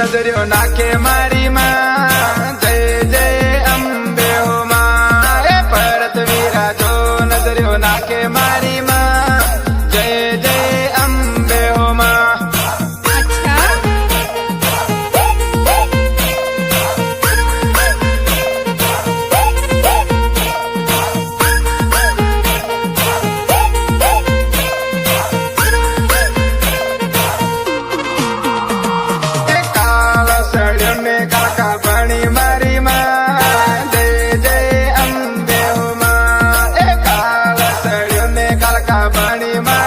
नजरियो नाके मारी माँ जय जय अम्बे हो माँ ए परत वीरा जो नजरियो नाके मारी माँ जय जय अम्बे हो माँ। काका बणी मारी माँ जय जय अम्बे हो माँ ए काला सड़ियों ने कालका बणी माँ